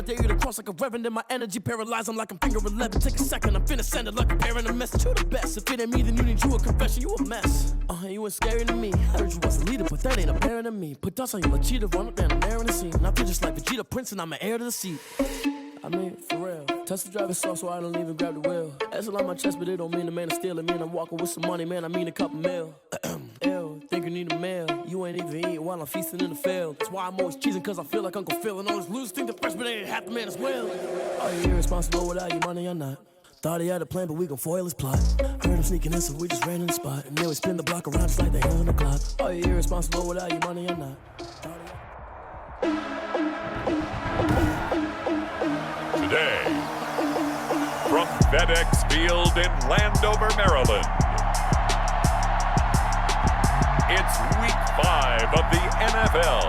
dare you to cross like a reverend, and my energy paralyzed. I'm like I'm finger 11. Take a second, I'm finna send it like a parent a message. You the best. If it ain't me, then you need you a confession. You a mess. You ain't scary to me. I heard you was a leader, but that ain't apparent to me. Put dust on you like cheetah, run up down the air in the scene. And I feel just like Vegeta Prince, and I'm an heir to the seat. I mean, for real. Touch the driver's sauce so I don't even grab the wheel. That's on my chest, but it don't mean the man is stealing. Man, I'm walking with some money, man. I mean a couple mil. Ew, think you need a meal. You ain't even eating while I'm feasting in the field. That's why I'm always cheesing, cause I feel like Uncle Phil. And all those losers think the freshman ain't half the man as well. Are you irresponsible without your money or not? Thought he had a plan, but we gon' foil his plot. Heard him sneaking in, so we just ran in the spot. And then we spin the block around just like the hell on the clock. Are you irresponsible without your money or not? Today, from FedEx Field in Landover, Maryland, it's Week 5 of the NFL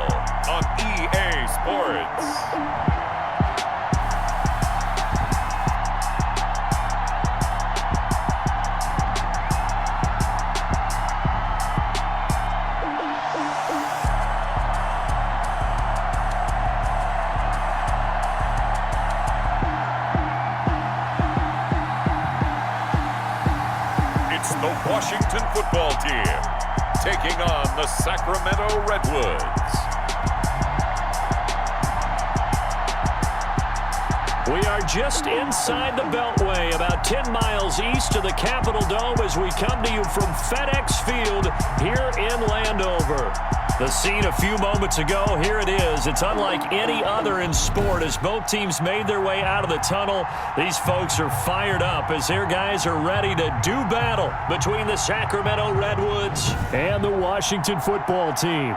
on EA Sports. The Washington football team taking on the Sacramento Redwoods. We are just inside the Beltway, about 10 miles east of the Capitol Dome as we come to you from FedEx Field here in Landover. The scene a few moments ago, here it is. It's unlike any other in sport as both teams made their way out of the tunnel. These folks are fired up as their guys are ready to do battle between the Sacramento Redwoods and the Washington football team.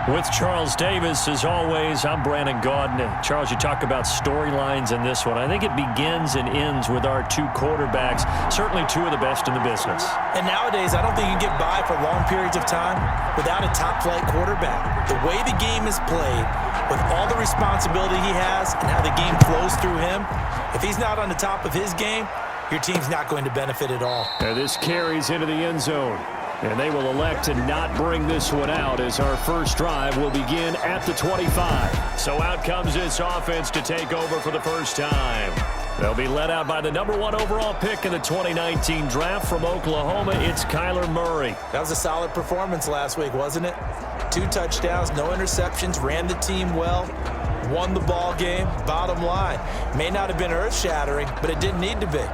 With Charles Davis, as always, I'm Brandon Gaudin. Charles, you talk about storylines in this one. I think it begins and ends with our two quarterbacks, certainly two of the best in the business. And nowadays, I don't think you can get by for long periods of time without a top-flight quarterback. The way the game is played, with all the responsibility he has and how the game flows through him, if he's not on the top of his game, your team's not going to benefit at all. And this carries into the end zone. And they will elect to not bring this one out as our first drive will begin at the 25. So out comes this offense to take over for the first time. They'll be led out by the number 1 overall pick in the 2019 draft from Oklahoma. It's Kyler Murray. That was a solid performance last week, wasn't it? 2 touchdowns, no interceptions, ran the team well, won the ball game. Bottom line, may not have been earth-shattering, but it didn't need to be.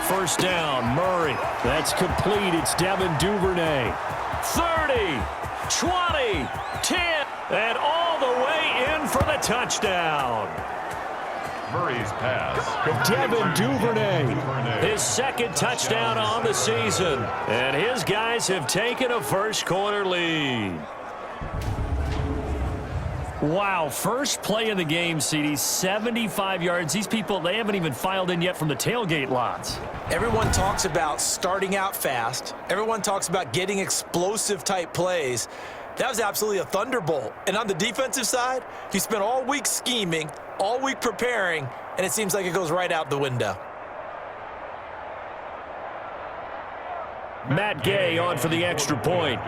First down, Murray. That's complete. It's Devin Duvernay. 30, 20, 10, and all the way in for the touchdown. Murray's pass. Devin Duvernay, his second touchdown on the season. And his guys have taken a first-quarter lead. Wow, first play of the game, CD, 75 yards. These people, they haven't even filed in yet from the tailgate lots. Everyone talks about starting out fast. Everyone talks about getting explosive-type plays. That was absolutely a thunderbolt. And on the defensive side, you spent all week scheming, all week preparing, and it seems like it goes right out the window. Matt Gay on for the extra point.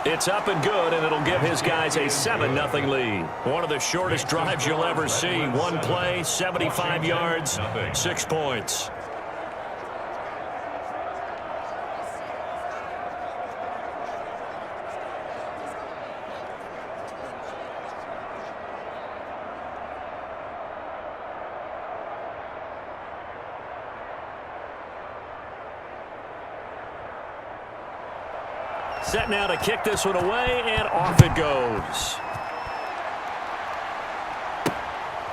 It's up and good, and it'll give his guys a 7-0 lead. One of the shortest drives you'll ever see. One play, 75 yards, 6 points. Set now to kick this one away, and off it goes.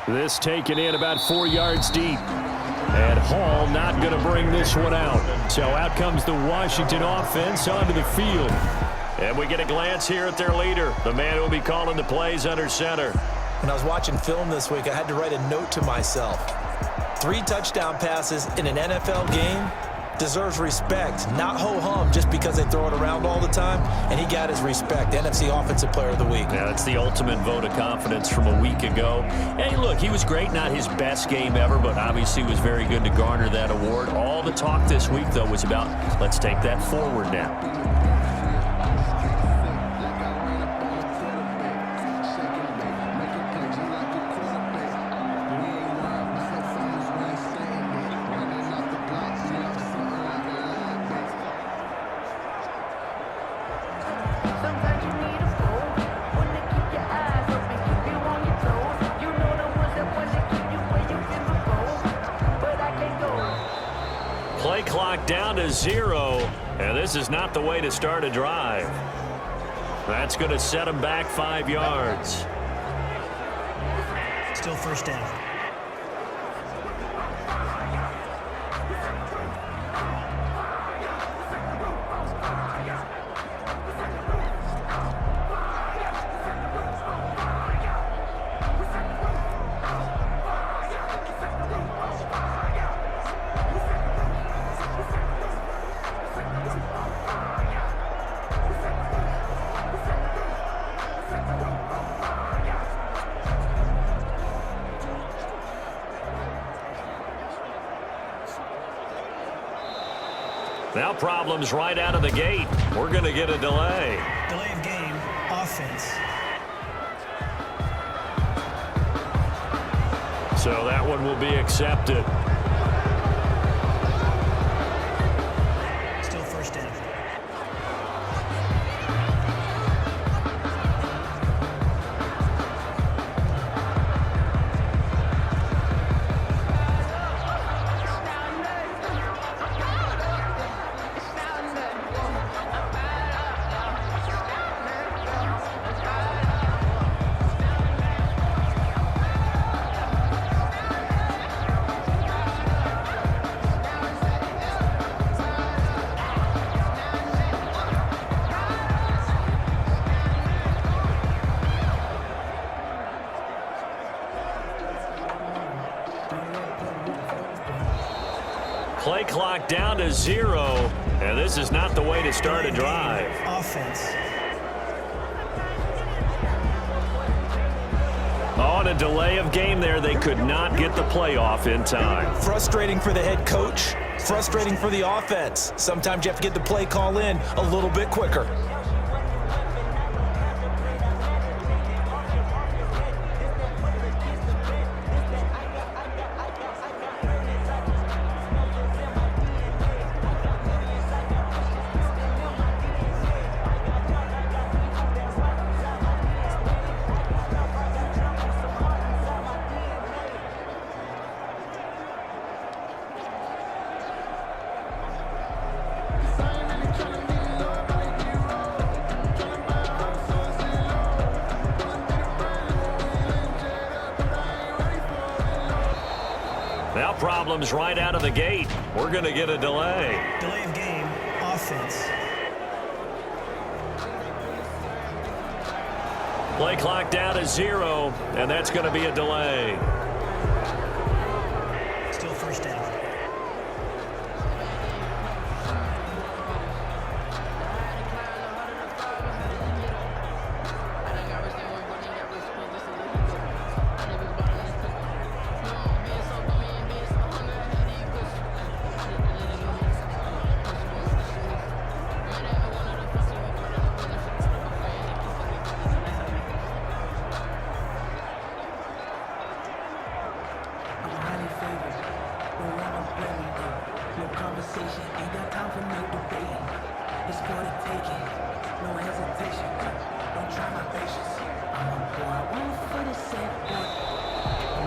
This taken in about 4 yards deep. And Hall not going to bring this one out. So out comes the Washington offense onto the field. And we get a glance here at their leader, the man who will be calling the plays under center. When I was watching film this week, I had to write a note to myself. 3 touchdown passes in an NFL game deserves respect, not ho-hum just because they throw it around all the time, and he got his respect. NFC Offensive Player of the Week. Yeah, that's the ultimate vote of confidence from a week ago. Hey, look, he was great, not his best game ever, but obviously was very good to garner that award. All the talk this week, though, was about let's take that forward now. Play clock down to 0, and this is not the way to start a drive. That's going to set him back 5 yards. Still first down. Now problems right out of the gate. We're going to get a delay. Delay of game, offense. So that one will be accepted. Still first down. Play clock down to 0, and this is not the way to start a drive. Offense. On a delay of game there, they could not get the playoff in time. Frustrating for the head coach, frustrating for the offense. Sometimes you have to get the play call in a little bit quicker. Now problems right out of the gate. We're going to get a delay. Delay of game, offense. Play clock down to 0, and that's going to be a delay. Still first down.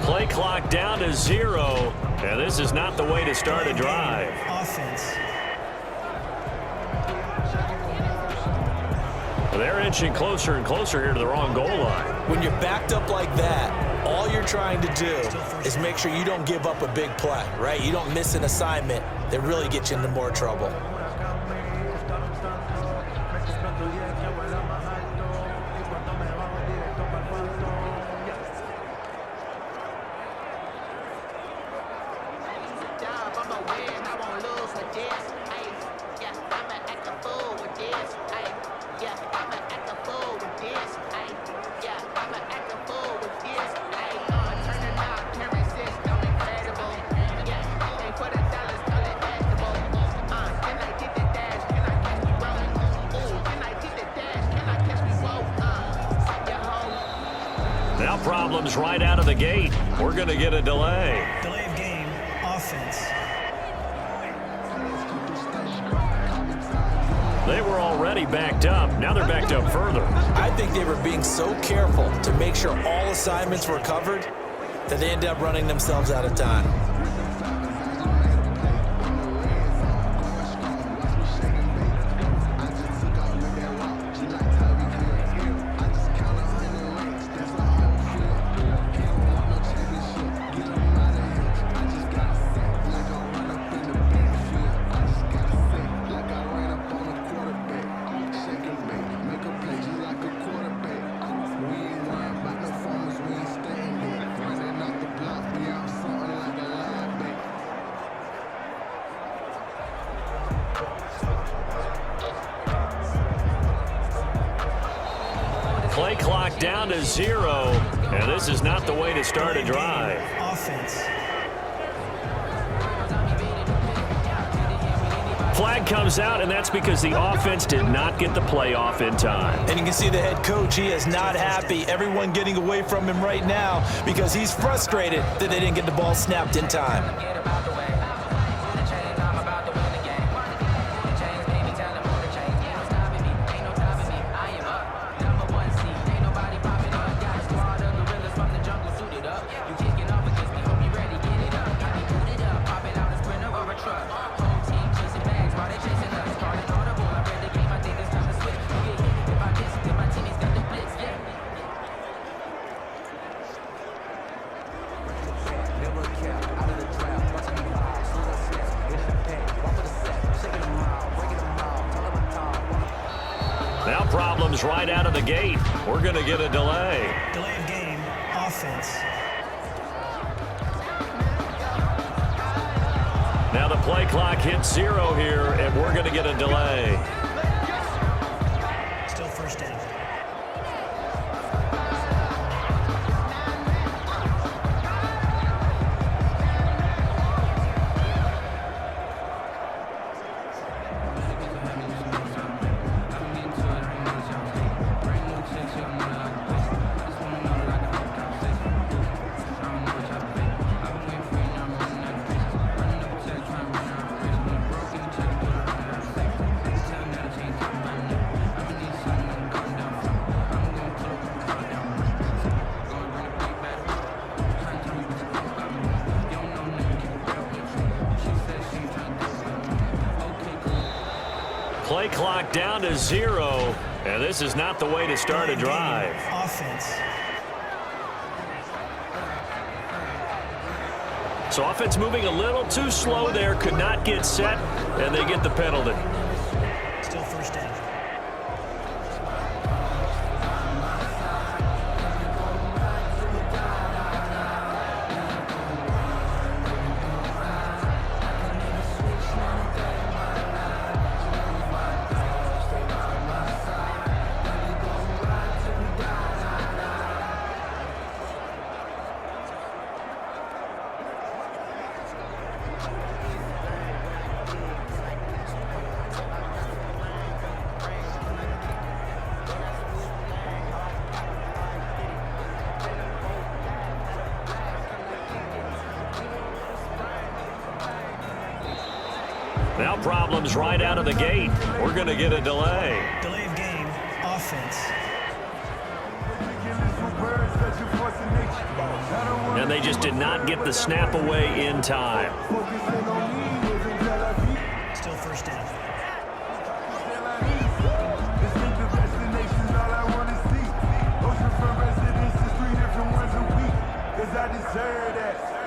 Play clock down to 0, and this is not the way to start a drive. Offense. They're inching closer and closer here to the wrong goal line. When you're backed up like that, all you're trying to do is make sure you don't give up a big play, right? You don't miss an assignment that really gets you into more trouble. problems right out of the gate. We're going to get a delay. Delay of game, offense. They were already backed up. Now they're backed up further. I think they were being so careful to make sure all assignments were covered that they ended up running themselves out of time. Play clock down to 0, and this is not the way to start a drive. Offense. Flag comes out, and that's because the offense did not get the play off in time. And you can see the head coach, he is not happy. Everyone getting away from him right now because he's frustrated that they didn't get the ball snapped in time. Now problems right out of the gate. We're going to get a delay. Delay of game, offense. Now the play clock hits 0 here, and we're going to get a delay. Still first down. Play clock down to 0, and this is not the way to start a drive. Offense. So offense moving a little too slow there, could not get set, and they get the penalty. Still first down. Now problems right out of the gate. We're going to get a delay. Delay of game, offense. And they just did not get the snap away in time. Still first down.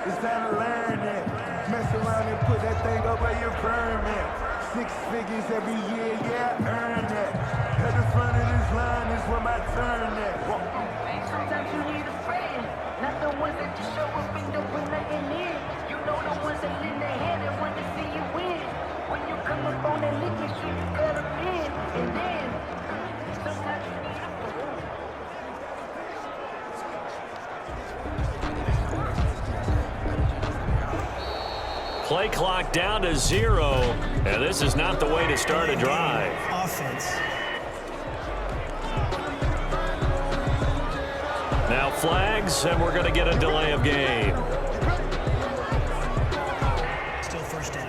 It's time to learn that. Mess around and put that thing up where you burn, man. 6 figures every year, yeah, earn that. At the front of this line is where my turn at. Sometimes you need a friend, not the ones that just show up and don't bring nothing in. You know the ones that lend their hand and want to see you win. When you come up on that lick, make sure you cut them in. And then, sometimes you need a friend. Play clock down to 0, and this is not the way to start a drive. Offense. Now flags, and we're going to get a delay of game. Still first down.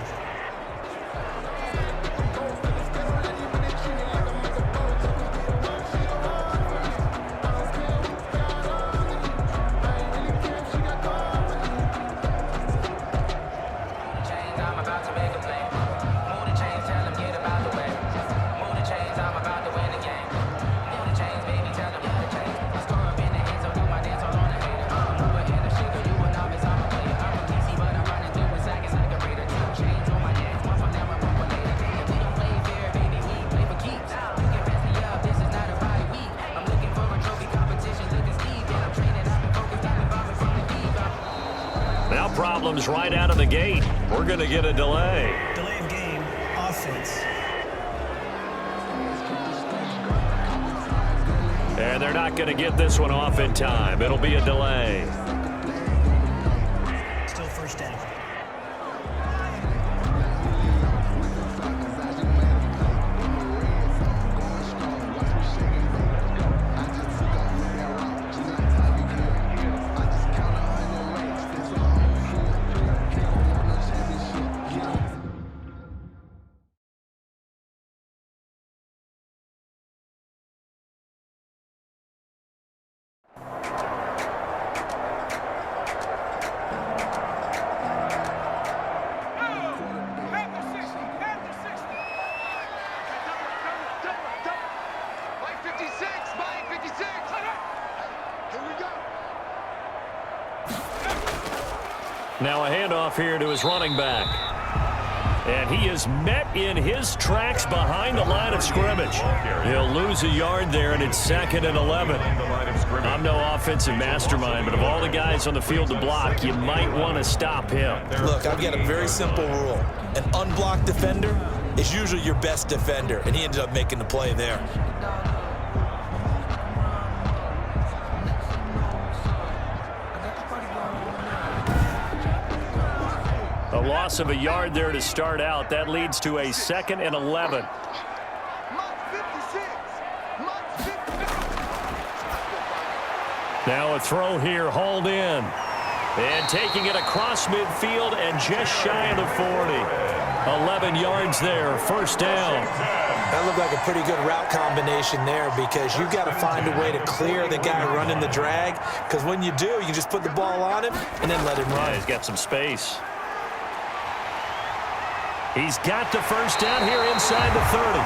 Problems right out of the gate. We're going to get a delay. Delay of game, offense. And they're not going to get this one off in time. It'll be a delay. Still first down. Now a handoff here to his running back. And he is met in his tracks behind the line of scrimmage. He'll lose a yard there, and it's 2nd and 11. I'm no offensive mastermind, but of all the guys on the field to block, you might want to stop him. Look, I've got a very simple rule. An unblocked defender is usually your best defender, and he ended up making the play there. A loss of a yard there to start out. That leads to a 2nd and 11. Now a throw here, hauled in. And taking it across midfield and just shy of the 40. 11 yards there, first down. That looked like a pretty good route combination there, because you've got to find a way to clear the guy running the drag, because when you do, you just put the ball on him and then let him run. Yeah, he's got some space. He's got the first down here inside the 30.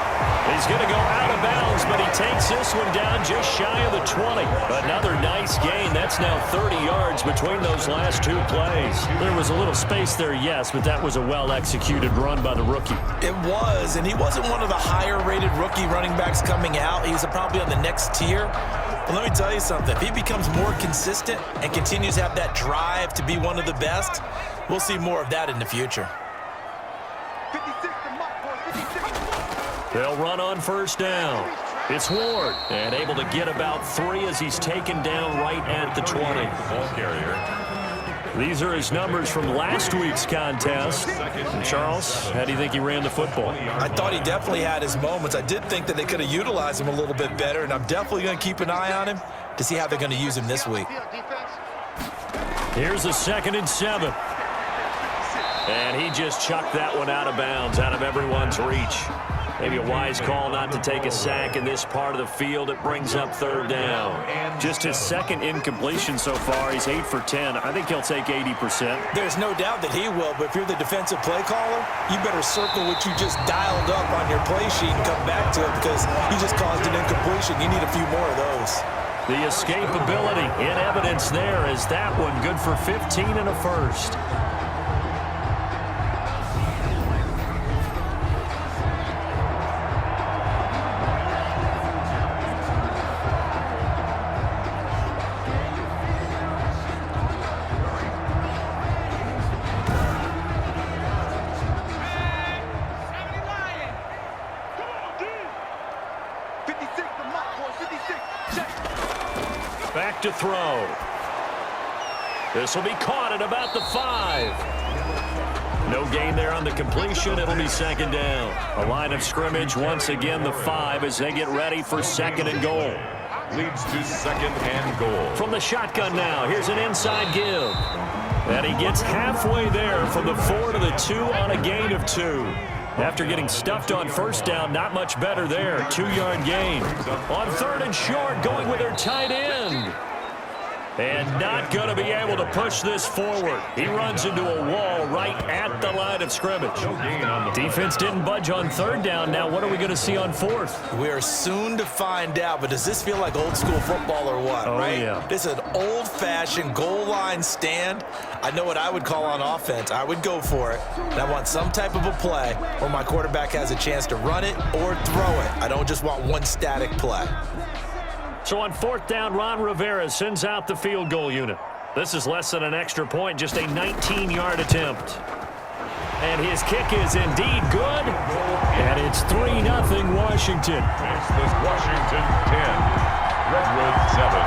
He's going to go out of bounds, but he takes this one down just shy of the 20. Another nice gain. That's now 30 yards between those last two plays. There was a little space there, yes, but that was a well-executed run by the rookie. It was, and he wasn't one of the higher-rated rookie running backs coming out. He's probably on the next tier. But let me tell you something. If he becomes more consistent and continues to have that drive to be one of the best, we'll see more of that in the future. They'll run on first down. It's Ward, and able to get about 3 as he's taken down right at the 20. Ball carrier. These are his numbers from last week's contest. And Charles, how do you think he ran the football? I thought he definitely had his moments. I did think that they could have utilized him a little bit better, and I'm definitely going to keep an eye on him to see how they're going to use him this week. Here's a 2nd and 7. And he just chucked that one out of bounds, out of everyone's reach. Maybe a wise call not to take a sack in this part of the field. It brings up 3rd down. Just his 2nd incompletion so far. He's 8 for 10. I think he'll take 80%. There's no doubt that he will, but if you're the defensive play caller, you better circle what you just dialed up on your play sheet and come back to it, because you just caused an incompletion. You need a few more of those. The escapability in evidence there is that one good for 15 and a first. Back to throw. This will be caught at about the 5. No gain there on the completion. It'll be 2nd down. A line of scrimmage once again, the 5, as they get ready for 2nd and goal. leads to second and goal. From the shotgun now, here's an inside give. And he gets halfway there from the 4 to the 2 on a gain of 2. After getting stuffed on first down, not much better there. 2-yard gain. On 3rd and short, going with their tight end. And not going to be able to push this forward. He runs into a wall right at the line of scrimmage. Defense didn't budge on 3rd down. Now what are we going to see on 4th? We are soon to find out, but does this feel like old school football or what, right? Yeah. This is an old-fashioned goal line stand. I know what I would call on offense. I would go for it. And I want some type of a play where my quarterback has a chance to run it or throw it. I don't just want one static play. So on 4th down, Ron Rivera sends out the field goal unit. This is less than an extra point, just a 19-yard attempt. And his kick is indeed good. And it's 3-0 Washington. It's the Washington 10, Redwood 7.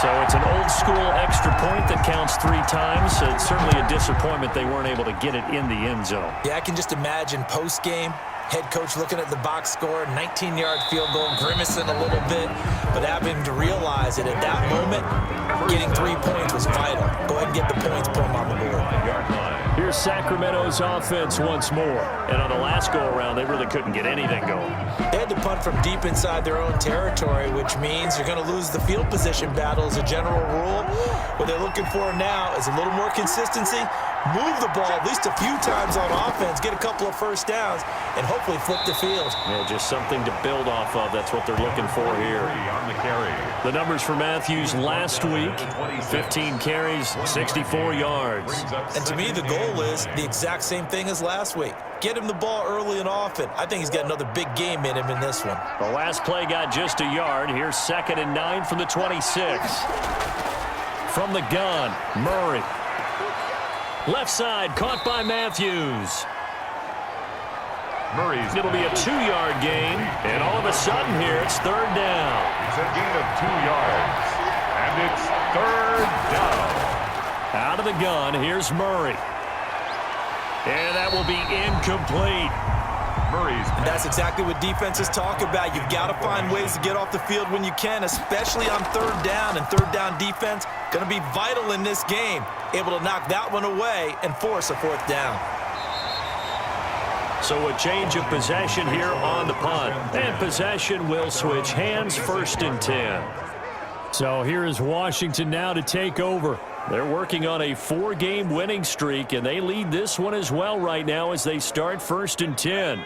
So it's an old-school extra point that counts 3 times. So it's certainly a disappointment they weren't able to get it in the end zone. Yeah, I can just imagine post-game, head coach looking at the box score, 19-yard field goal, grimacing a little bit, but having to realize that at that moment, getting 3 points was vital. Go ahead and get the points, put them on the board. Here's Sacramento's offense once more. And on the last go-around, they really couldn't get anything going. They had to punt from deep inside their own territory, which means you're going to lose the field position battle as a general rule. What they're looking for now is a little more consistency, move the ball at least a few times on offense, get a couple of first downs, and hopefully flip the field. Yeah, just something to build off of. That's what they're looking for here. On the carry. The numbers for Matthews last week, 15 carries, 64 yards. And to me, the goal is the exact same thing as last week. Get him the ball early and often. I think he's got another big game in him in this one. The last play got just a yard. Here's 2nd and 9 from the 26. From the gun, Murray. Left side, caught by Matthews. It'll be a 2-yard gain, and all of a sudden here, it's 3rd down. It's a gain of 2 yards, and it's 3rd down. Out of the gun, here's Murray. And that will be incomplete. And that's exactly what defenses talk about. You've got to find ways to get off the field when you can, especially on 3rd down. And 3rd down defense going to be vital in this game. Able to knock that one away and force a 4th down. So a change of possession here on the punt. And possession will switch hands, 1st and 10. So here is Washington now to take over. They're working on a 4-game winning streak, and they lead this one as well right now as they start 1st and 10.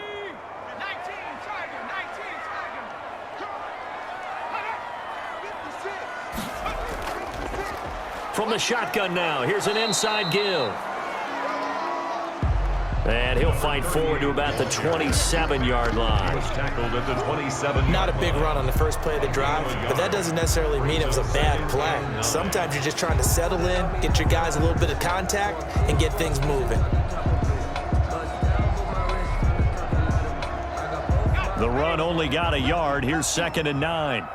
From the shotgun now, here's an inside give. And he'll fight forward to about the 27-yard line. Was tackled at the 27. Not a big run on the first play of the drive, but that doesn't necessarily mean it was a bad play. Sometimes you're just trying to settle in, get your guys a little bit of contact, and get things moving. The run only got a yard. Here's 2nd and 9.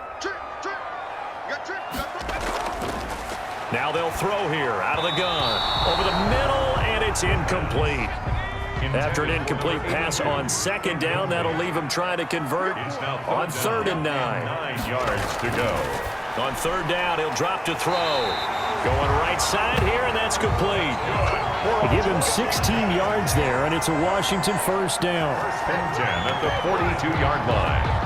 Now they'll throw here out of the gun. Over the middle, and it's incomplete. After an incomplete pass on 2nd down, that'll leave him trying to convert on 3rd and 9. 9 yards to go. On 3rd down, he'll drop to throw. Going right side here, and that's complete. They give him 16 yards there, and it's a Washington 1st down. 1st and 10 at the 42-yard line.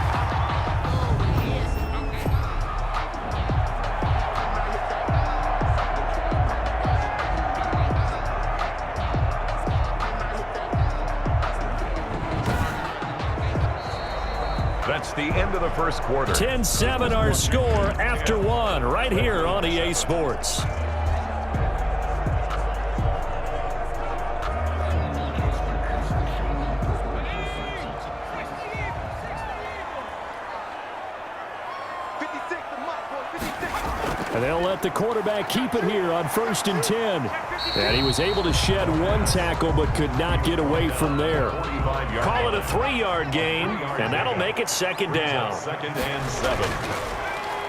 That's the end of the first quarter. 10-7 our score after 1 right here on EA Sports. And they'll let the quarterback keep it here on 1st and 10. And he was able to shed 1 tackle but could not get away from there. Call it a 3-yard gain, and that'll make it 2nd down. 2nd and 7.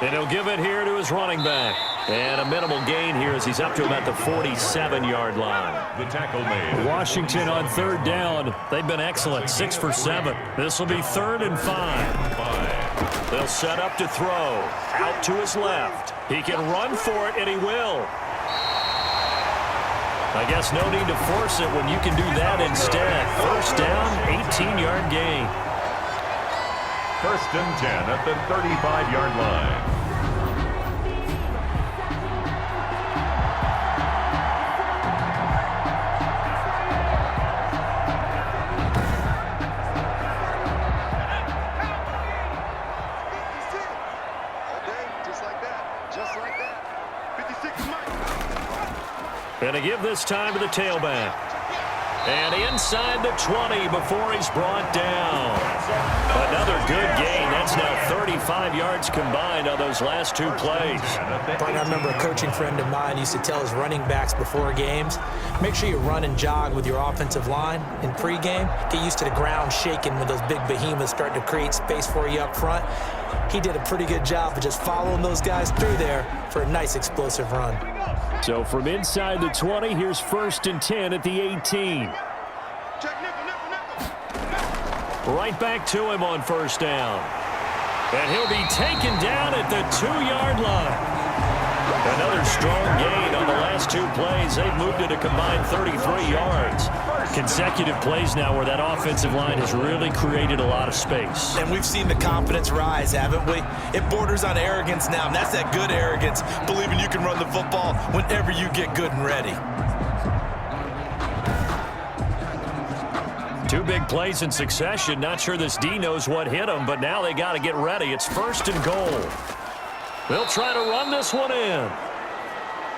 And he'll give it here to his running back. And a minimal gain here as he's up to about the 47-yard line. The tackle made. Washington on third down. They've been excellent, 6 for 7. This will be 3rd and 5. They'll set up to throw. Out to his left. He can run for it, and he will. I guess no need to force it when you can do that instead. First down, 18-yard gain. 1st and 10 at the 35-yard line. Going to give this time to the tailback. And inside the 20 before he's brought down. Another good gain. That's now 35 yards combined on those last 2 plays. Brian, I remember a coaching friend of mine used to tell his running backs before games, make sure you run and jog with your offensive line in pregame. Get used to the ground shaking when those big behemoths start to create space for you up front. He did a pretty good job of just following those guys through there for a nice explosive run. So from inside the 20, here's 1st and 10 at the 18. Right back to him on 1st down. And he'll be taken down at the 2-yard line. Another strong gain on the last 2 plays. They've moved it a combined 33 yards. Consecutive plays now where that offensive line has really created a lot of space. And we've seen the confidence rise, haven't we? It borders on arrogance now, and that's that good arrogance, believing you can run the football whenever you get good and ready. 2 big plays in succession. Not sure this D knows what hit him, but now they got to get ready. It's 1st and goal. They'll try to run this one in.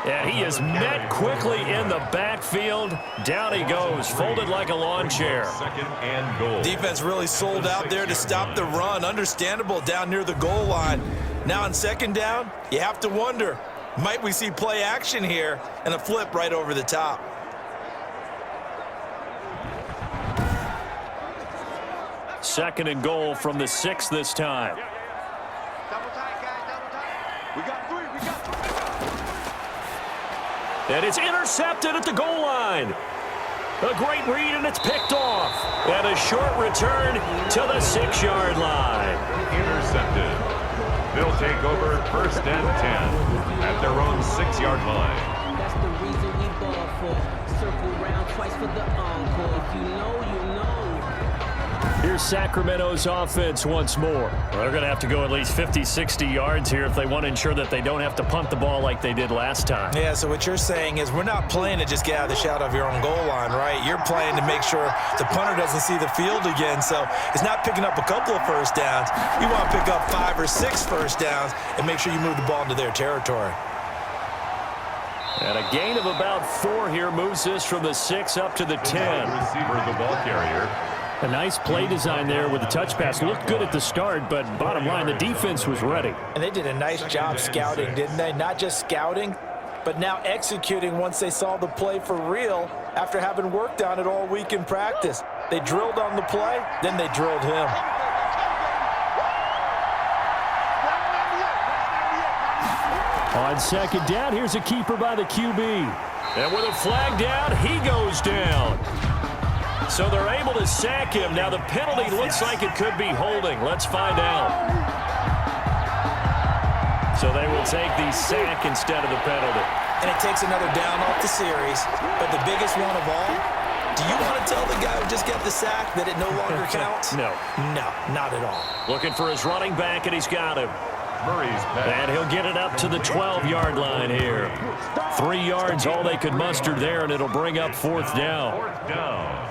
Yeah, he is met quickly in the backfield. Down he goes, folded like a lawn chair. 2nd and goal. Defense really sold out there to stop the run. Understandable down near the goal line. Now on 2nd down, you have to wonder, might we see play action here and a flip right over the top? Second and goal from the 6 this time. And it's intercepted at the goal line. A great read, and it's picked off. And a short return to the 6-yard line. Intercepted. They'll take over 1st and 10 at their own 6-yard line. That's the reason we ball for. Circle round twice for the encore. If you know, you know. Here's Sacramento's offense once more. Well, they're going to have to go at least 50, 60 yards here if they want to ensure that they don't have to punt the ball like they did last time. Yeah, so what you're saying is we're not playing to just get out of the shadow of your own goal line, right? You're playing to make sure the punter doesn't see the field again. So it's not picking up a couple of 1st downs. You want to pick up 5 or 6 1st downs and make sure you move the ball into their territory. And a gain of about 4 here moves this from the 6 up to the 10. Receiver, the ball carrier. A nice play design there with the touch pass. Looked good at the start, but bottom line, the defense was ready. And they did a nice job scouting, didn't they? Not just scouting, but now executing once they saw the play for real after having worked on it all week in practice. They drilled on the play, then they drilled him. On 2nd down, here's a keeper by the QB. And with a flag down, he goes down. So they're able to sack him. Now the penalty looks like it could be holding. Let's find out. So they will take the sack instead of the penalty. And it takes another down off the series. But the biggest one of all, do you want to tell the guy who just got the sack that it no longer counts? No. No, not at all. Looking for his running back, and he's got him. Murray's pass. And he'll get it up to the 12-yard line here. 3 yards, all they could muster there, and it'll bring up 4th down. 4th down.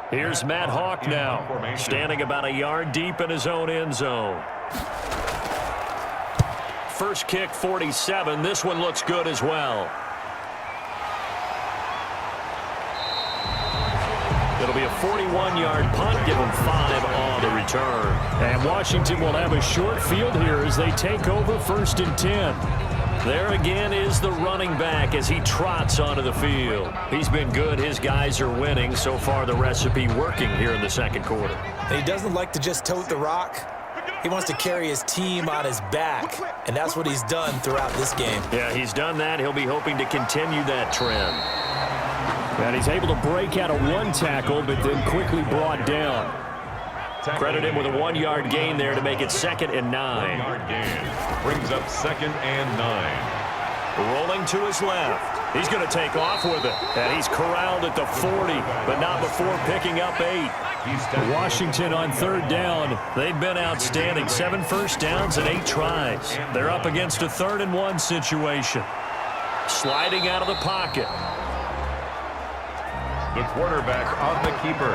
Here's Matt Hawk now, standing about a yard deep in his own end zone. First kick, 47. This one looks good as well. It'll be a 41-yard punt. Give them 5 on the return. And Washington will have a short field here as they take over 1st and 10. There again is the running back as he trots onto the field. He's been good. His guys are winning. So far, the recipe working here in the second quarter. And he doesn't like to just tote the rock. He wants to carry his team on his back, and that's what he's done throughout this game. Yeah, he's done that. He'll be hoping to continue that trend. And he's able to break out of 1 tackle, but then quickly brought down. Credit him with a 1-yard gain there to make it 2nd and 9. 1-yard gain brings up 2nd and 9. Rolling to his left. He's going to take off with it. And he's corralled at the 40, but not before picking up 8. Washington on 3rd down. They've been outstanding. 7 first downs and 8 tries. They're up against a 3rd and 1 situation. Sliding out of the pocket. The quarterback on the keeper.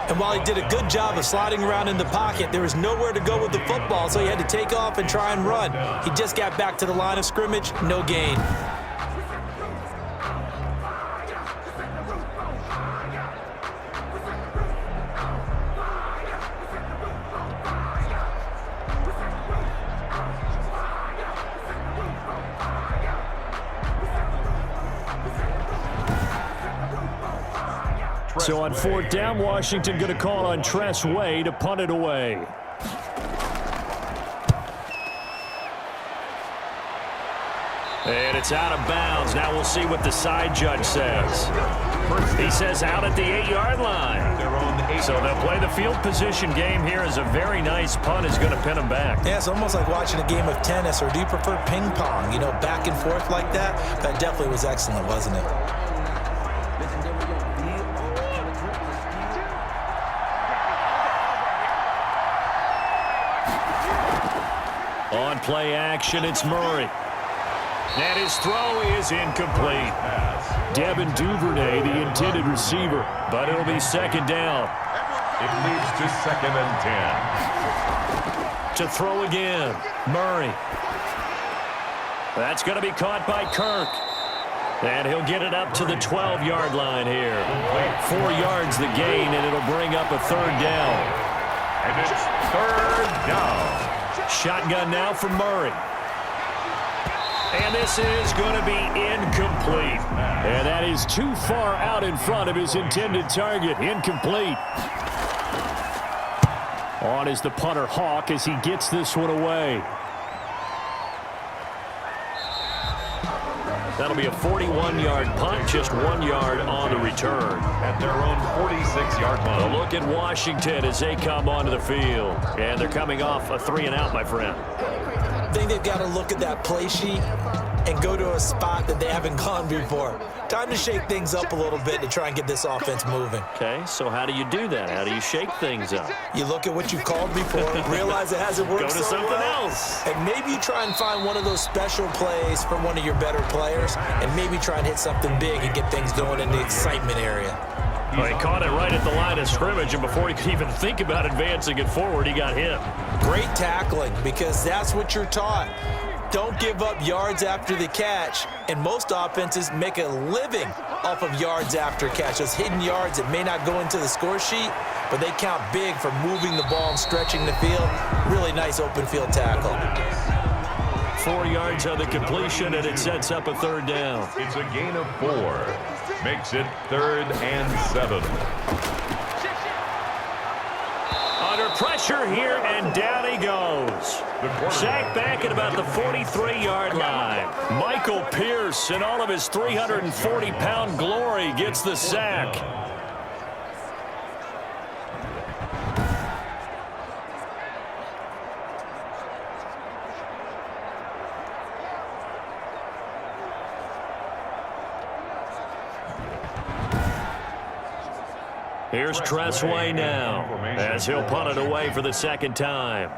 And while he did a good job of sliding around in the pocket, there was nowhere to go with the football, so he had to take off and try and run. He just got back to the line of scrimmage, no gain. So on 4th down, Washington going to call on Tress Way to punt it away. And it's out of bounds. Now we'll see what the side judge says. He says out at the 8-yard line. So they'll play the field position game here as a very nice punt is going to pin them back. Yeah, it's almost like watching a game of tennis, or do you prefer ping pong? You know, back and forth like that? That definitely was excellent, wasn't it? On play action, it's Murray. And his throw is incomplete. Devin Duvernay, the intended receiver. But it'll be 2nd down. It leads to 2nd and 10. To throw again, Murray. That's going to be caught by Kirk. And he'll get it up to the 12-yard line here. 4 yards the gain, and it'll bring up a 3rd down. And it's 3rd down. Shotgun now for Murray. And this is going to be incomplete. And that is too far out in front of his intended target. Incomplete. On is the punter Hawk as he gets this one away. That'll be a 41-yard punt, just 1 yard on the return. At their own 46-yard line. A look at Washington as they come onto the field. And they're coming off a 3-and-out, my friend. I think they've got to look at that play sheet and go to a spot that they haven't gone before. Time to shake things up a little bit to try and get this offense moving. Okay, so how do you do that? How do you shake things up? You look at what you've called before, realize it hasn't worked Go to so something well, else. and maybe you try and find one of those special plays from one of your better players, and maybe try and hit something big and get things going in the excitement area. Well, he caught it right at the line of scrimmage, and before he could even think about advancing it forward, he got hit. Great tackling, because that's what you're taught. Don't give up yards after the catch, and most offenses make a living off of yards after catch. Those hidden yards that may not go into the score sheet, but they count big for moving the ball and stretching the field. Really nice open field tackle. 4 yards on the completion, and it sets up a 3rd down. It's a gain of 4. Makes it 3rd and 7. Under pressure here, and down he goes. Sacked back at about the 43-yard line. Michael Pierce, in all of his 340-pound glory, gets the sack. Here's Tressway now, as he'll punt it away for the 2nd time.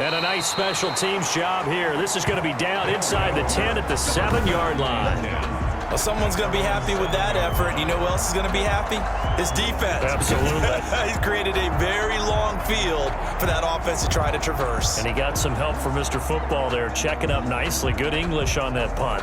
And a nice special teams job here. This is going to be down inside the 10 at the 7-yard line. Well, someone's going to be happy with that effort. You know who else is going to be happy? His defense. Absolutely. He's created a very long field for that offense to try to traverse. And he got some help from Mr. Football there, checking up nicely. Good English on that punt.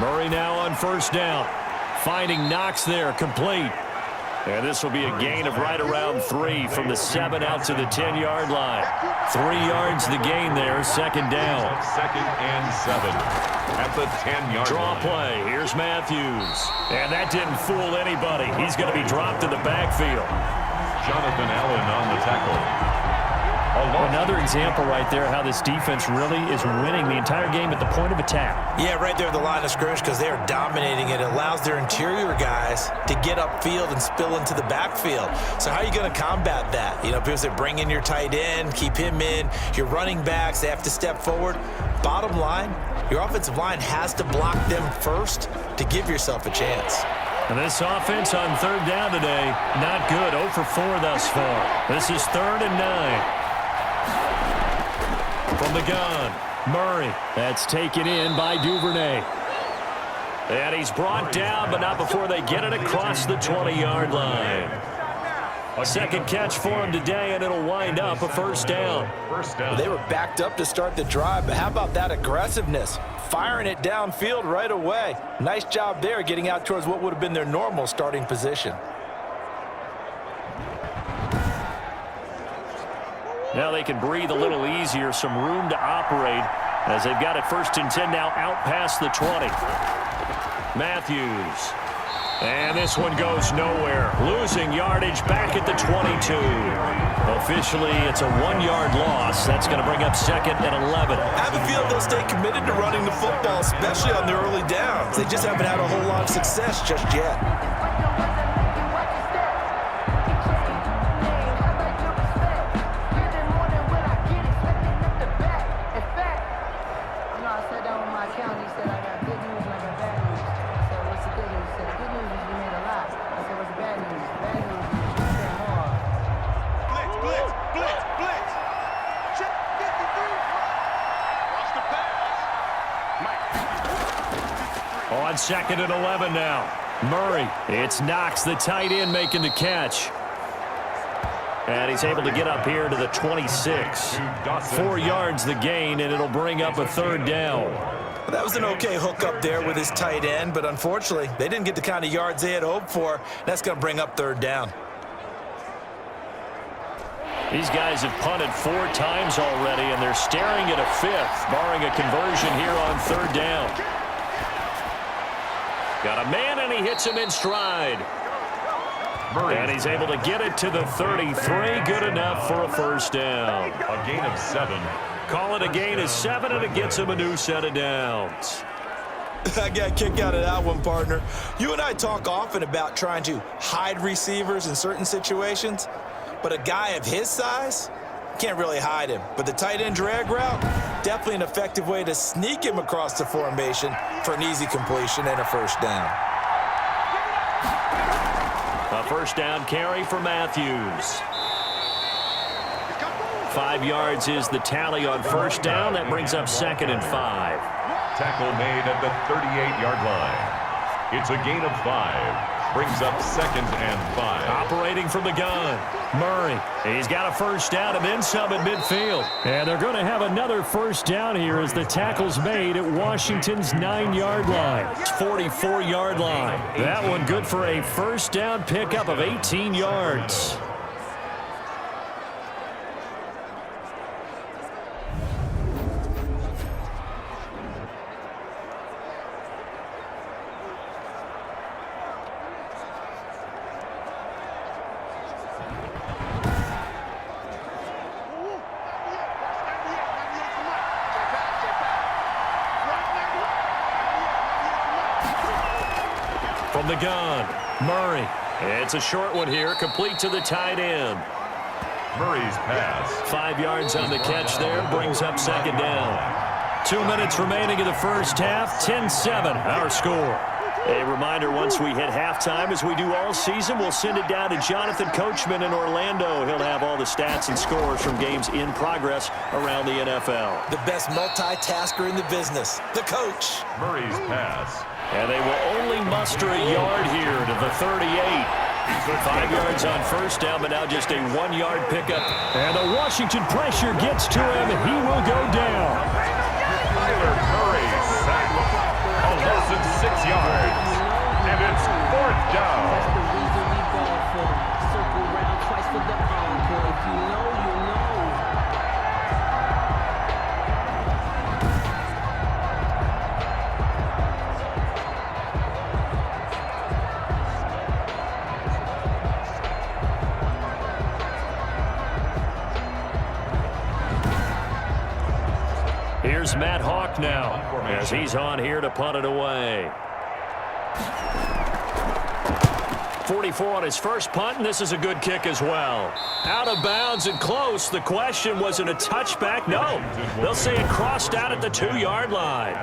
Murray now on first down. Finding Knox there, complete. And this will be a gain of right around 3 from the 7 out to the 10-yard line. 3 yards the gain there, second down. Second and 7 at the 10-yard line. Draw play. Here's Matthews. And that didn't fool anybody. He's going to be dropped in the backfield. Jonathan Allen on the tackle. Another example right there how this defense really is winning the entire game at the point of attack. Yeah, right there at the line of scrimmage because they are dominating it. It allows their interior guys to get upfield and spill into the backfield. So how are you going to combat that? You know, people say bring in your tight end, keep him in. Your running backs, they have to step forward. Bottom line, your offensive line has to block them first to give yourself a chance. And this offense on third down today, not good. 0 for 4 thus far. This is 3rd and 9. From the gun, Murray. That's taken in by Duvernay. And he's brought down, but not before they get it across the 20-yard line. A second catch for him today, and it'll wind up a first down. They were backed up to start the drive, but how about that aggressiveness? Firing it downfield right away. Nice job there getting out towards what would have been their normal starting position. Now they can breathe a little easier, some room to operate as they've got it 1st and 10 now out past the 20. Matthews. And this one goes nowhere. Losing yardage back at the 22. Officially, it's a 1-yard loss. That's going to bring up 2nd and 11. I have a feeling they'll stay committed to running the football, especially on their early downs. They just haven't had a whole lot of success just yet. On 2nd and 11 now. Murray. It's Knox, the tight end, making the catch. And he's able to get up here to the 26. 4 yards the gain, and it'll bring up a 3rd down. Well, that was an okay hook up there with his tight end, but unfortunately, they didn't get the kind of yards they had hoped for. That's going to bring up 3rd down. These guys have punted 4 times already, and they're staring at a 5th, barring a conversion here on 3rd down. Got a man, and he hits him in stride. And he's able to get it to the 33. Good enough for a first down. A gain of 7. Call it a gain of 7, and it gets him a new set of downs. I got a kick out of that one, partner. You and I talk often about trying to hide receivers in certain situations, but a guy of his size can't really hide him. But the tight end drag route, definitely an effective way to sneak him across the formation for an easy completion and a first down. A first down carry for Matthews. 5 yards is the tally on first down. That brings up 2nd and 5. Tackle made at the 38-yard line. It's a gain of 5. Brings up 2nd and 5. Operating from the gun. Murray. He's got a first down and then some at midfield. And they're going to have another first down here as the tackle's made at Washington's 9-yard line. 44-yard line. That one good for a first down pickup of 18 yards. From the gun, Murray. It's a short one here, complete to the tight end. Murray's pass. 5 yards on the catch there, brings up 2nd down. 2 minutes remaining in the first half, 10-7, our score. A reminder, once we hit halftime, as we do all season, we'll send it down to Jonathan Coachman in Orlando. He'll have all the stats and scores from games in progress around the NFL. The best multitasker in the business, the coach. Murray's pass. And they will only muster a yard here to the 38. 5 yards on first down, but now just a 1-yard pickup. And the Washington pressure gets to him, and he will go down. Tyler Murray sacked. A loss of 6 yards. And it's 4th down. That's the reason we ball for. Circle round twice for the encore. If you know, you know. Here's Matt Hawk now, as he's on here to punt it away. 44 on his first punt, and this is a good kick as well. Out of bounds and close. The question, was it a touchback? No. They'll say it crossed out at the 2-yard line.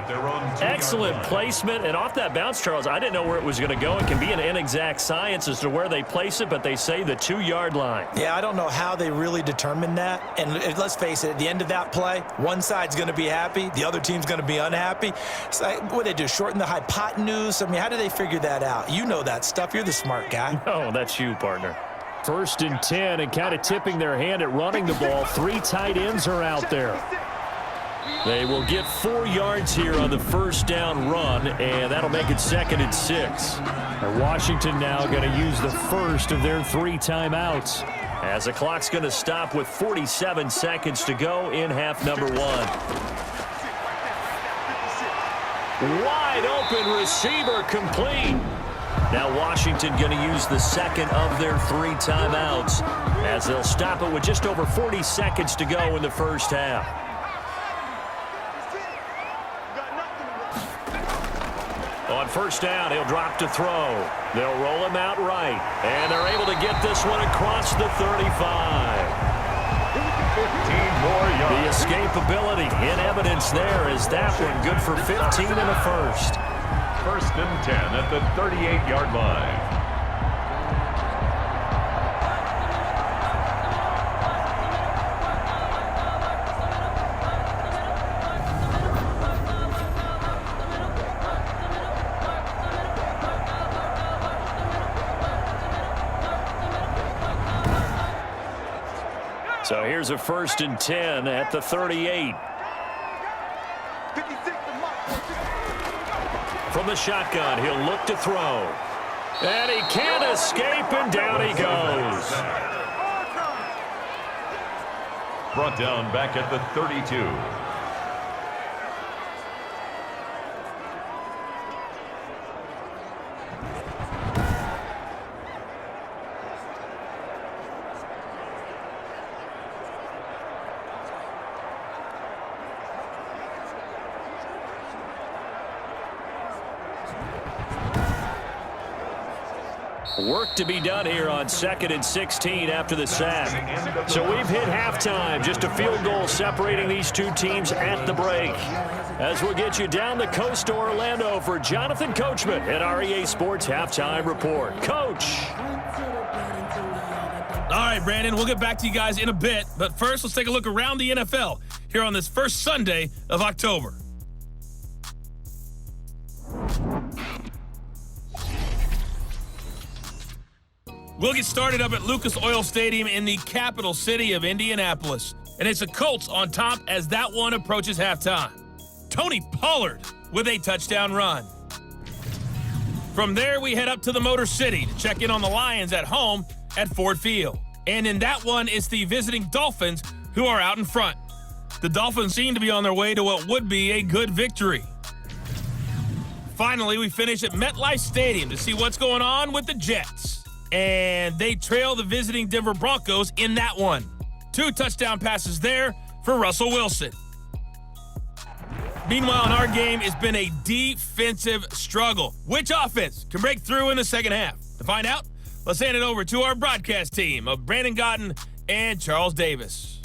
Excellent placement, and off that bounce, Charles, I didn't know where it was going to go. It can be an inexact science as to where they place it, but they say the 2-yard line. Yeah, I don't know how they really determined that. And let's face it, at the end of that play, one side's going to be happy, the other team's going to be unhappy. It's like, what they do, shorten the hypotenuse? I mean, how do they figure that out? You know that stuff. You're the smart guy. No, that's you, partner. 1st and 10, and kind of tipping their hand at running the ball. 3 tight ends are out there. They will get 4 yards here on the first down run, and that'll make it 2nd and 6. And Washington now going to use the first of their 3 timeouts. As the clock's going to stop with 47 seconds to go in half number 1. Wide open receiver complete. Now Washington going to use the 2nd of their 3 timeouts as they'll stop it with just over 40 seconds to go in the first half. On first down, he'll drop to throw. They'll roll him out right, and they're able to get this one across the 35. 15 more yards. The escapability in evidence there is that one good for 15 and a first. 1st and 10 at the 38-yard line. So here's a 1st and 10 at the 38. From the shotgun, he'll look to throw. And he can't escape, and down he goes. Brought down back at the 32. Work to be done here on 2nd and 16 after the sack. So we've hit halftime. Just a field goal separating these two teams at the break. As we'll get you down the coast to Orlando for Jonathan Coachman at our EA Sports Halftime Report. Coach. All right, Brandon, we'll get back to you guys in a bit. But first, let's take a look around the NFL here on this first Sunday of October. We'll get started up at Lucas Oil Stadium in the capital city of Indianapolis. And it's the Colts on top as that one approaches halftime. Tony Pollard with a touchdown run. From there, we head up to the Motor City to check in on the Lions at home at Ford Field. And in that one, it's the visiting Dolphins who are out in front. The Dolphins seem to be on their way to what would be a good victory. Finally, we finish at MetLife Stadium to see what's going on with the Jets. And they trail the visiting Denver Broncos in that one. 2 touchdown passes there for Russell Wilson. Meanwhile, in our game, it's been a defensive struggle. Which offense can break through in the second half? To find out, let's hand it over to our broadcast team of Brandon Gotten and Charles Davis.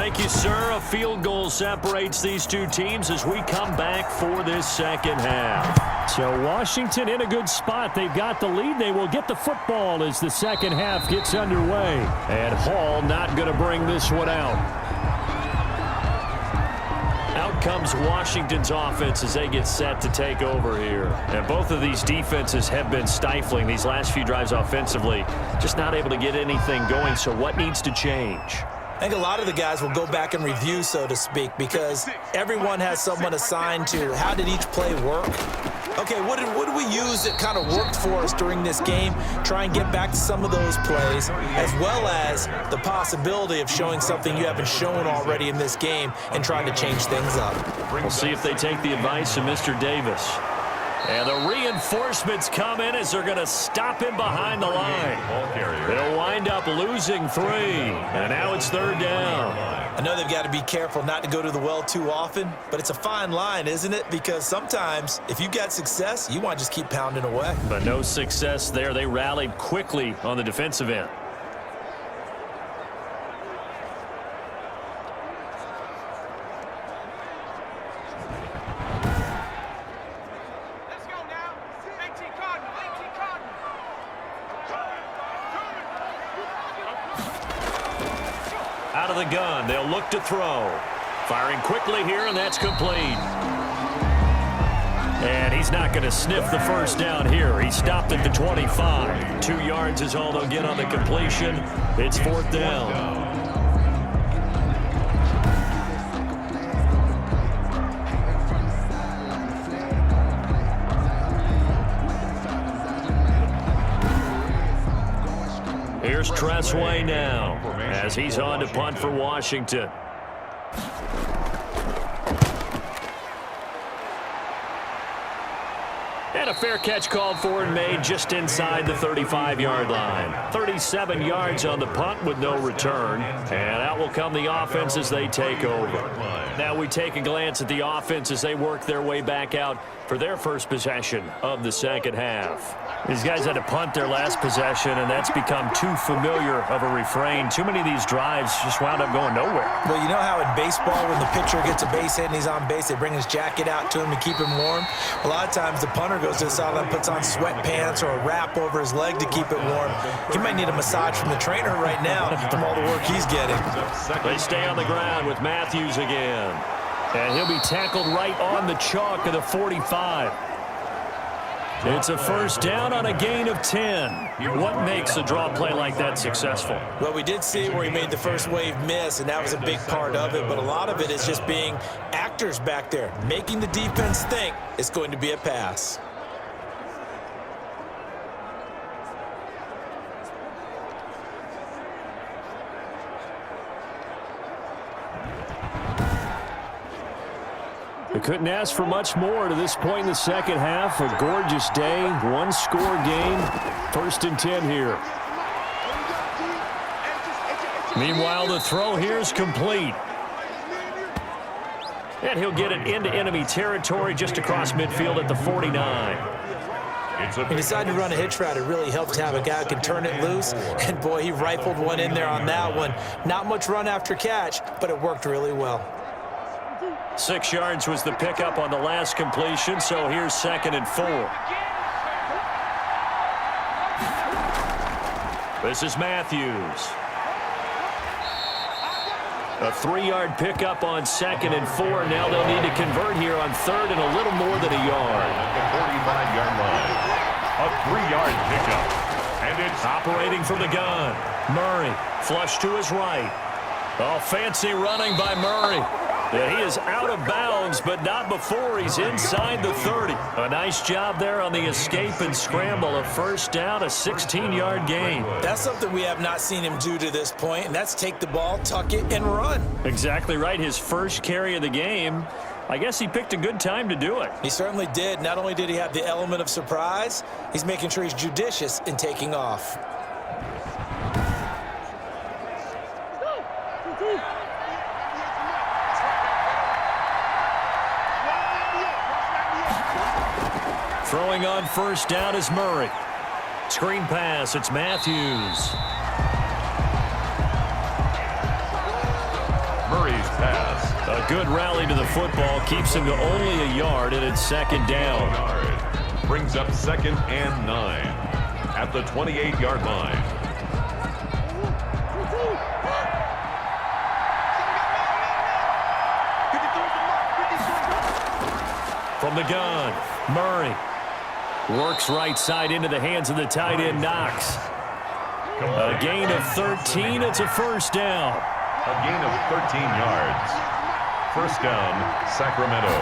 Thank you, sir. A field goal separates these two teams as we come back for this second half. So Washington in a good spot. They've got the lead. They will get the football as the second half gets underway. And Hall not going to bring this one out. Out comes Washington's offense as they get set to take over here. And both of these defenses have been stifling these last few drives offensively. Just not able to get anything going. So what needs to change? I think a lot of the guys will go back and review, so to speak, because everyone has someone assigned to how did each play work. Okay, what did we use that kind of worked for us during this game? Try and get back to some of those plays, as well as the possibility of showing something you haven't shown already in this game and trying to change things up. We'll see if they take the advice of Mr. Davis. And the reinforcements come in as they're going to stop him behind the line. They'll wind up losing 3. And now it's third down. I know they've got to be careful not to go to the well too often, but it's a fine line, isn't it? Because sometimes if you've got success, you want to just keep pounding away. But no success there. They rallied quickly on the defensive end. Out of the gun, they'll look to throw. Firing quickly here, and that's complete. And he's not going to sniff the first down here. He stopped at the 25. 2 yards is all they'll get on the completion. It's fourth down. Here's Tressway now as he's on to punt for Washington. And a fair catch called for and made just inside the 35-yard line. 37 yards on the punt with no return. And out will come the offense as they take over. Now we take a glance at the offense as they work their way back out for their first possession of the second half. These guys had to punt their last possession, and that's become too familiar of a refrain. Too many of these drives just wound up going nowhere. Well, you know how in baseball when the pitcher gets a base hit and he's on base, they bring his jacket out to him to keep him warm? A lot of times the punter goes to the sideline, puts on sweatpants or a wrap over his leg to keep it warm. He might need a massage from the trainer right now from all the work he's getting. They stay on the ground with Matthews again. And he'll be tackled right on the chalk of the 45. It's a first down on a gain of 10. What makes a draw play like that successful? Well, we did see where he made the first wave miss, and that was a big part of it. But a lot of it is just being actors back there, making the defense think it's going to be a pass. They couldn't ask for much more to this point in the second half. A gorgeous day, one-score game, 1st and 10 here. Meanwhile, the throw here is complete. And he'll get it into enemy territory just across midfield at the 49. He decided to run a hitch route. It really helps to have a guy who can turn it loose. And, boy, he rifled one in there on that one. Not much run after catch, but it worked really well. 6 yards was the pickup on the last completion, so here's 2nd and 4. This is Matthews. A 3-yard pickup on 2nd and 4. Now they'll need to convert here on 3rd and a little more than a yard. At the 45-yard line. A 3-yard pickup. And it's operating from the gun. Murray flush to his right. Oh, fancy running by Murray. Yeah, he is out of bounds, but not before he's inside the 30. A nice job there on the escape and scramble. A first down, a 16-yard gain. That's something we have not seen him do to this point, and that's take the ball, tuck it, and run. Exactly right. His first carry of the game. I guess he picked a good time to do it. He certainly did. Not only did he have the element of surprise, he's making sure he's judicious in taking off. Throwing on first down is Murray. Screen pass, it's Matthews. Murray's pass. A good rally to the football keeps him to only a yard, and it's second down. Brings up 2nd and 9 at the 28-yard line. From the gun, Murray works right side into the hands of the tight end, Knox. A gain of 13. It's a first down. A gain of 13 yards. First down, Sacramento.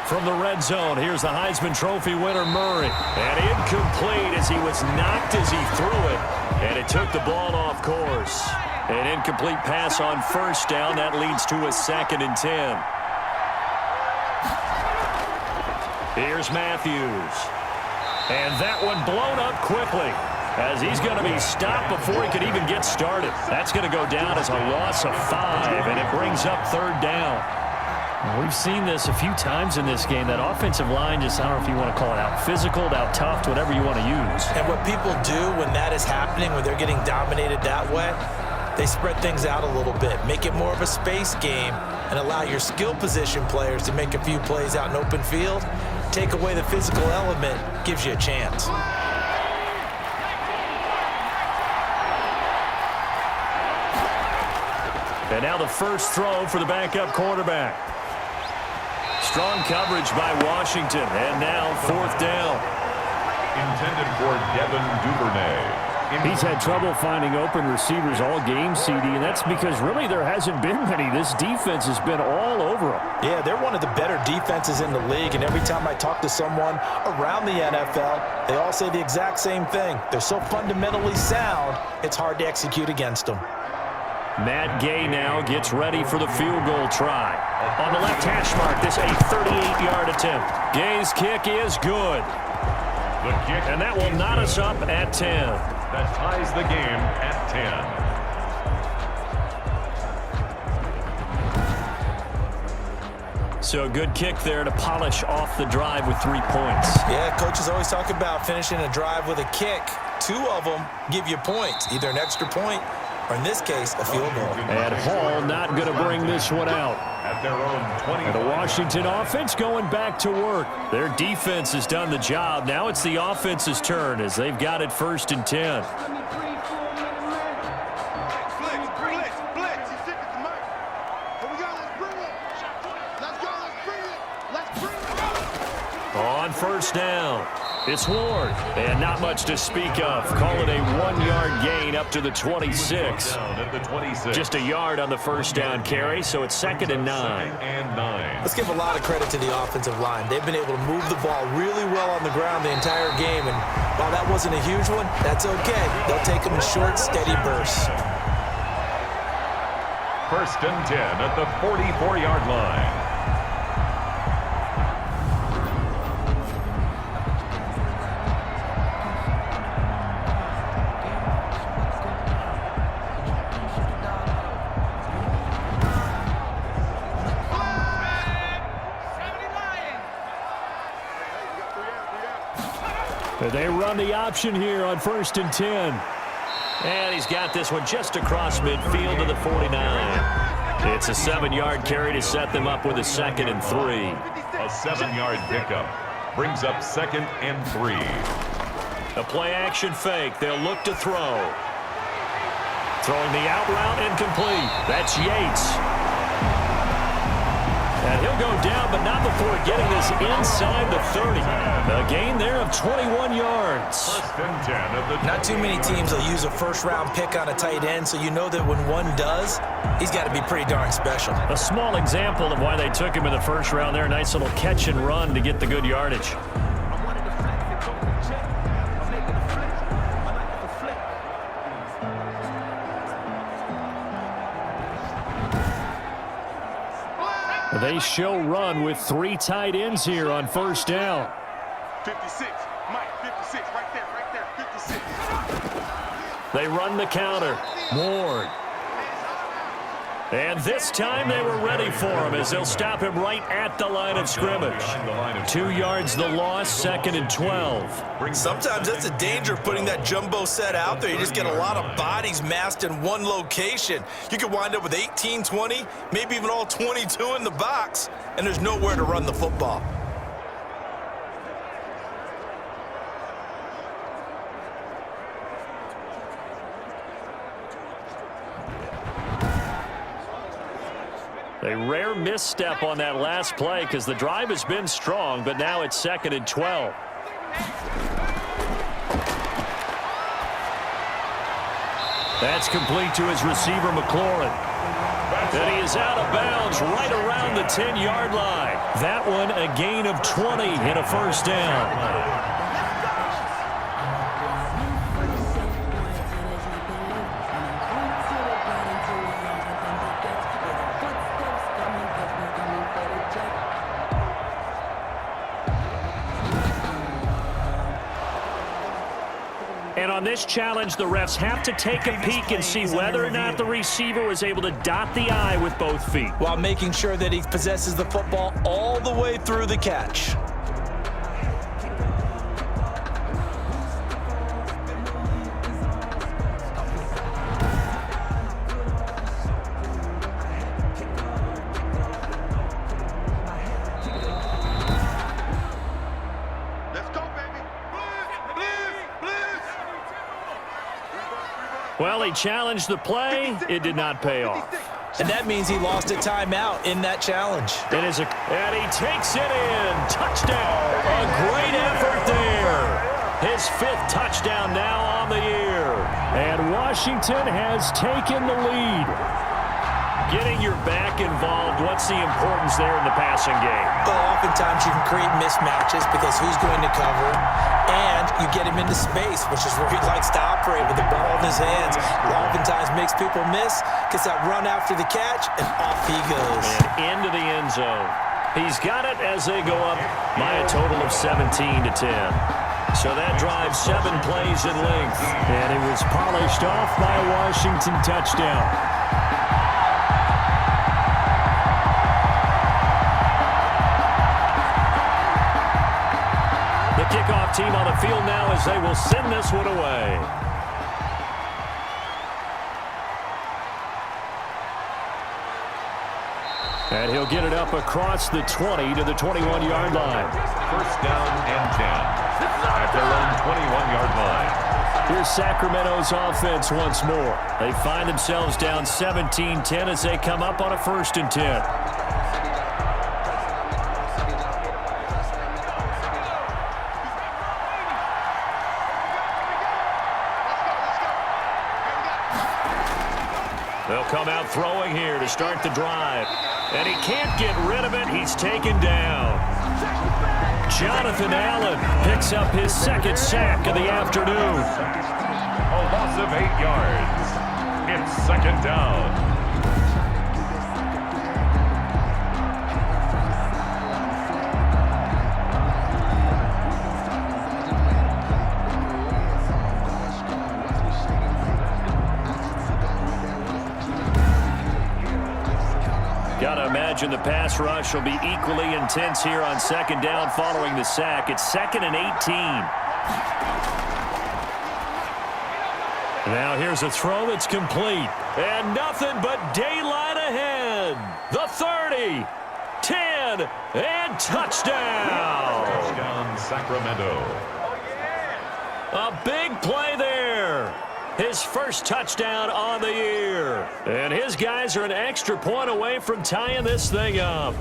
From the red zone, here's the Heisman Trophy winner, Murray. And incomplete as he was knocked as he threw it. And it took the ball off course. An incomplete pass on first down. That leads to a 2nd and 10. Here's Matthews. And that one blown up quickly as he's going to be stopped before he could even get started. That's going to go down as a loss of 5, and it brings up 3rd down. Well, we've seen this a few times in this game. That offensive line just, I don't know if you want to call it out physical, out tough, whatever you want to use. And what people do when that is happening, when they're getting dominated that way, they spread things out a little bit, make it more of a space game, and allow your skill position players to make a few plays out in open field. Take away the physical element, gives you a chance. And now the first throw for the backup quarterback. Strong coverage by Washington, and now 4th down. Intended for Devin Duvernay. He's had trouble finding open receivers all game, CD, and that's because really there hasn't been many. This defense has been all over them. Yeah, they're one of the better defenses in the league, and every time I talk to someone around the NFL, they all say the exact same thing. They're so fundamentally sound, it's hard to execute against them. Matt Gay now gets ready for the field goal try. On the left hash mark, this a 38-yard attempt. Gay's kick is good. The kick, and that will knot us up at 10. That ties the game at 10. So a good kick there to polish off the drive with 3 points. Yeah, coaches always talk about finishing a drive with a kick. 2 of them give you points, either an extra point or, in this case, a field goal. And Hall not going to bring this one out. At their own 20. And the Washington offense going back to work. Their defense has done the job. Now it's the offense's turn as they've got it 1st and 10. On first down, it's Ward, and not much to speak of. Call it a 1-yard gain up to the 26. Just a yard on the first down carry, so it's 2nd and 9. Let's give a lot of credit to the offensive line. They've been able to move the ball really well on the ground the entire game, and while that wasn't a huge one, that's okay. They'll take them in short, steady bursts. 1st and 10 at the 44-yard line. They run the option here on 1st and 10. And he's got this one just across midfield to the 49. It's a 7-yard carry to set them up with a 2nd and 3. A 7-yard pickup brings up 2nd and 3. A play-action fake. They'll look to throw. Throwing the out route incomplete. That's Yates. And he'll go down, but not before getting this inside the 30. A gain there of 21 yards. 1st and 10. Not too many teams will use a first-round pick on a tight end, so you know that when one does, he's got to be pretty darn special. A small example of why they took him in the first round there. Nice little catch and run to get the good yardage. They show run with 3 tight ends here on first down. 56, Mike, 56, right there, 56. They run the counter. Ward. And this time they were ready for him as they'll stop him right at the line of scrimmage. 2 yards the loss, 2nd and 12. Sometimes that's a danger of putting that jumbo set out there. You just get a lot of bodies massed in one location. You could wind up with 18, 20, maybe even all 22 in the box, and there's nowhere to run the football. A rare misstep on that last play because the drive has been strong, but now it's 2nd and 12. That's complete to his receiver, McLaurin. And he is out of bounds right around the 10-yard line. That one a gain of 20 and a first down. And on this challenge, the refs have to take a peek and see whether or not the receiver was able to dot the I with both feet, while making sure that he possesses the football all the way through the catch. Well, he challenged the play. It did not pay off. And that means he lost a timeout in that challenge. And he takes it in. Touchdown. A great effort there. His 5th touchdown now on the year. And Washington has taken the lead. Getting your back involved, what's the importance there in the passing game? Well, oftentimes you can create mismatches because who's going to cover, and you get him into space, which is where he likes to operate with the ball in his hands. Oftentimes makes people miss, gets that run after the catch, and off he goes. And into the end zone. He's got it as they go up by a total of 17-10. So that drives 7 plays in length. And it was polished off by a Washington touchdown. Kickoff team on the field now as they will send this one away. And he'll get it up across the 20 to the 21-yard line. First down and 10 at their own 21-yard line. Here's Sacramento's offense once more. They find themselves down 17-10 as they come up on a 1st and 10. They'll come out throwing here to start the drive. And he can't get rid of it. He's taken down. Jonathan Allen picks up his 2nd sack of the afternoon. A loss of 8 yards. It's 2nd down. Gotta imagine the pass rush will be equally intense here on 2nd down following the sack. It's 2nd and 18. Now here's a throw that's complete. And nothing but daylight ahead. The 30, 10, and touchdown. Touchdown, Sacramento. A big play there. His 1st touchdown on the year. And his guys are an extra point away from tying this thing up.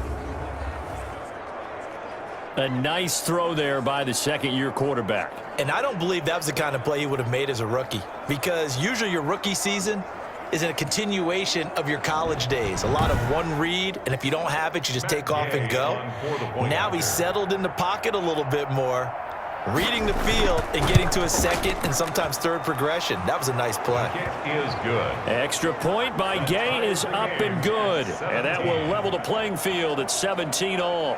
A nice throw there by the 2nd-year quarterback. And I don't believe that was the kind of play he would have made as a rookie, because usually your rookie season is a continuation of your college days. A lot of one read, and if you don't have it, you just take off and go. Now he's settled in the pocket a little bit more, reading the field and getting to a 2nd and sometimes 3rd progression. That was a nice play. It is good. Extra point by Gay is up and good. And that will level the playing field at 17 all.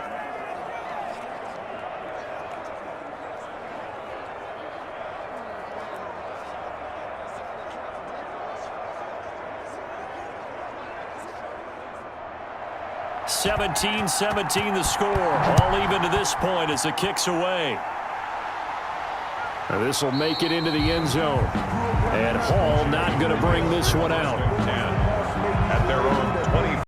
17-17 the score. All even to this point as the kick's away. This will make it into the end zone. And Hall not going to bring this one out. At their own 20.